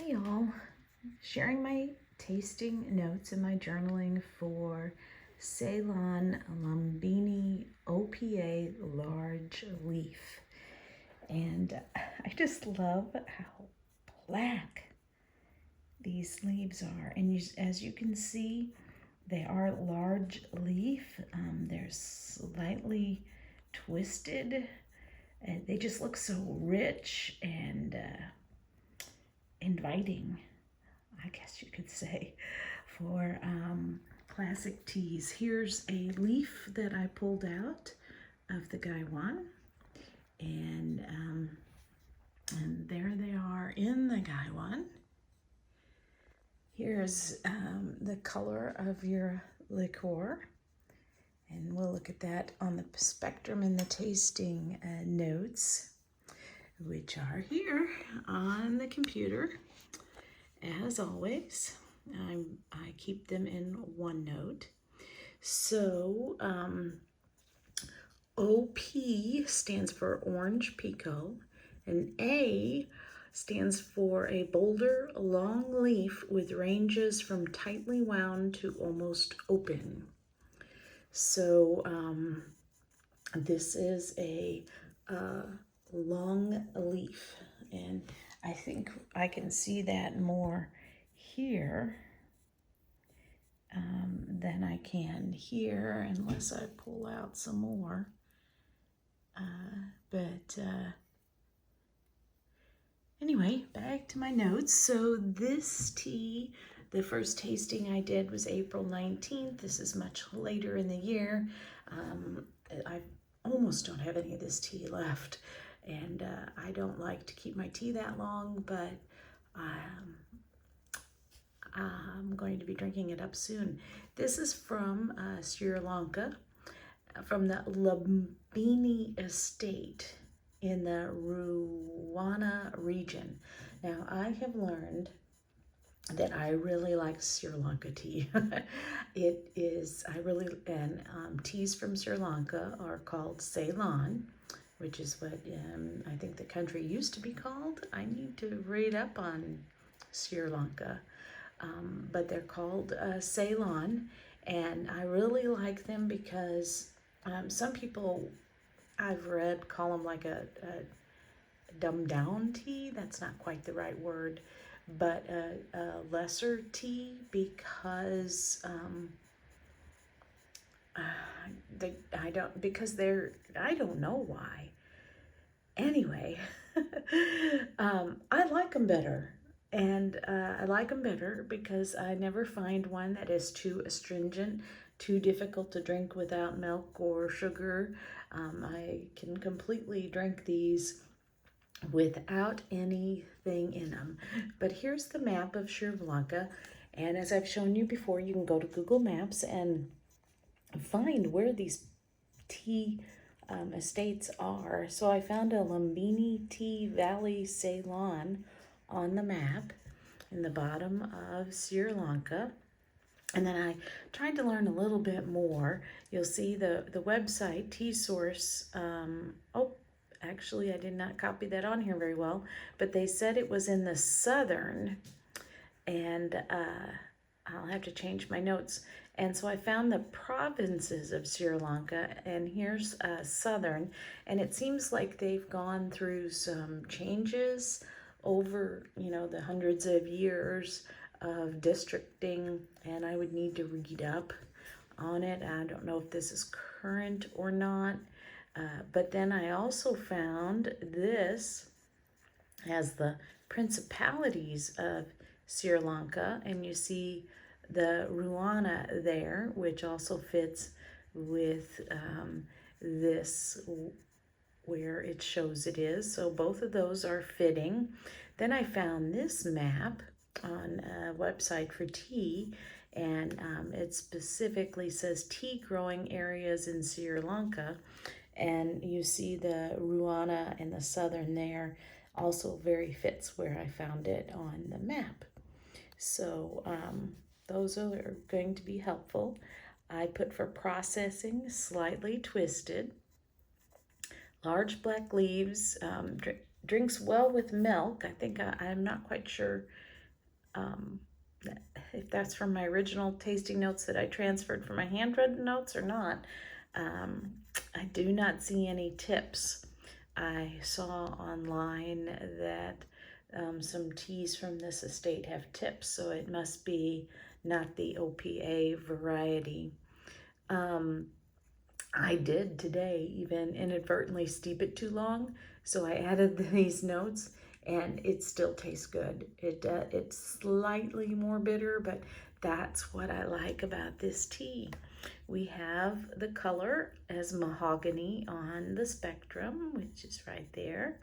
Hey y'all, sharing my tasting notes and my journaling for Ceylon Lumbini OPA large leaf. And I just love how black these leaves are. And as you can see, they are large leaf. They're slightly twisted. They just look so rich and inviting, I guess you could say, for classic teas. Here's a leaf that I pulled out of the Gaiwan, and there they are in the Gaiwan. Here's the color of your liqueur, and we'll look at that on the spectrum in the tasting notes, which are here on the computer. As always, I keep them in OneNote. So OP stands for Orange Pico, and A stands for a bolder long leaf with ranges from tightly wound to almost open. So this is a long leaf, and I think I can see that more here than I can here, unless I pull out some more. Anyway, back to my notes. So this tea, the first tasting I did was April 19th. This is much later in the year. I almost don't have any of this tea left, and I don't like to keep my tea that long, but I'm going to be drinking it up soon. This is from Sri Lanka, from the Lumbini estate in the Ruana region. Now, I have learned that I really like Sri Lanka tea. Teas from Sri Lanka are called Ceylon, which is what I think the country used to be called. I need to read up on Sri Lanka. But they're called Ceylon, and I really like them because some people I've read call them like a dumbed down tea. That's not quite the right word, but a lesser tea because I don't know why. Anyway, I like them better. And I like them better because I never find one that is too astringent, too difficult to drink without milk or sugar. I can completely drink these without anything in them. But here's the map of Sri Lanka. And as I've shown you before, you can go to Google Maps and find where these tea estates are. So I found a Lumbini Tea Valley Ceylon on the map in the bottom of Sri Lanka. And then I tried to learn a little bit more. You'll see the website, Tea Source. Actually, I did not copy that on here very well, but they said it was in the southern, and I'll have to change my notes. And so I found the provinces of Sri Lanka, and here's southern, and it seems like they've gone through some changes over, the hundreds of years of districting, and I would need to read up on it. I don't know if this is current or not, but then I also found this has the principalities of Sri Lanka, and you see the Ruana there, which also fits with this where it shows it is. So both of those are fitting. Then I found this map on a website for tea, and it specifically says tea growing areas in Sri Lanka, and you see the Ruana and the southern there also very fits where I found it on the map. So those are going to be helpful. I put for processing, slightly twisted. Large black leaves, drinks well with milk. I think I'm not quite sure um, if that's from my original tasting notes that I transferred from my handwritten notes or not. I do not see any tips. I saw online that some teas from this estate have tips, so it must be not the OPA variety. I did today even inadvertently steep it too long, so I added these notes, and it still tastes good. It's slightly more bitter, but that's what I like about this tea. We have the color as mahogany on the spectrum, which is right there.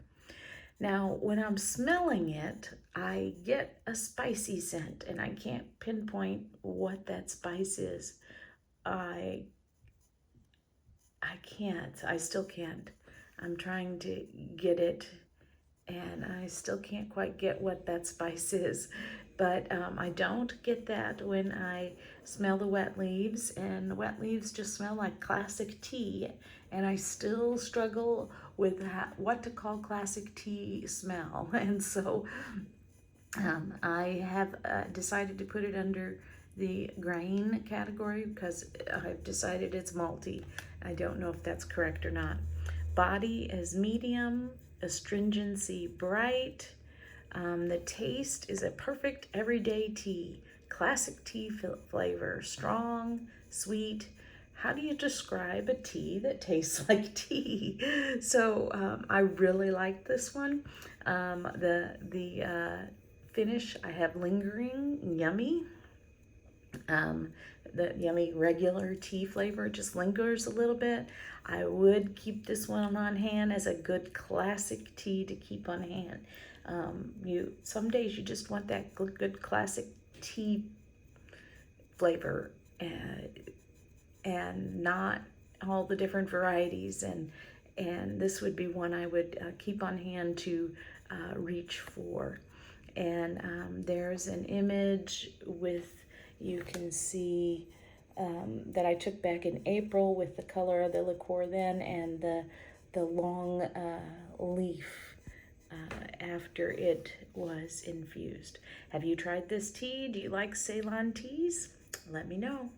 Now, when I'm smelling it, I get a spicy scent, and I can't pinpoint what that spice is. I I can't. I still can't. I'm trying to get it, and I still can't quite get what that spice is. But I don't get that when I smell the wet leaves, and the wet leaves just smell like classic tea. And I still struggle with what to call classic tea smell. And so I have decided to put it under the grain category because I've decided it's malty. I don't know if that's correct or not. Body is medium, astringency bright. The taste is a perfect everyday tea. Classic tea flavor, strong, sweet. How do you describe a tea that tastes like tea? So I really like this one. The finish I have lingering, yummy. The yummy regular tea flavor just lingers a little bit. I would keep this one on hand as a good classic tea to keep on hand. Some days you just want that good classic tea flavor, and not all the different varieties, and this would be one I would keep on hand to reach for. And there's an image with, you can see that I took back in April with the color of the liqueur then, and the long leaf after it was infused. Have you tried this tea? Do you like Ceylon teas? Let me know.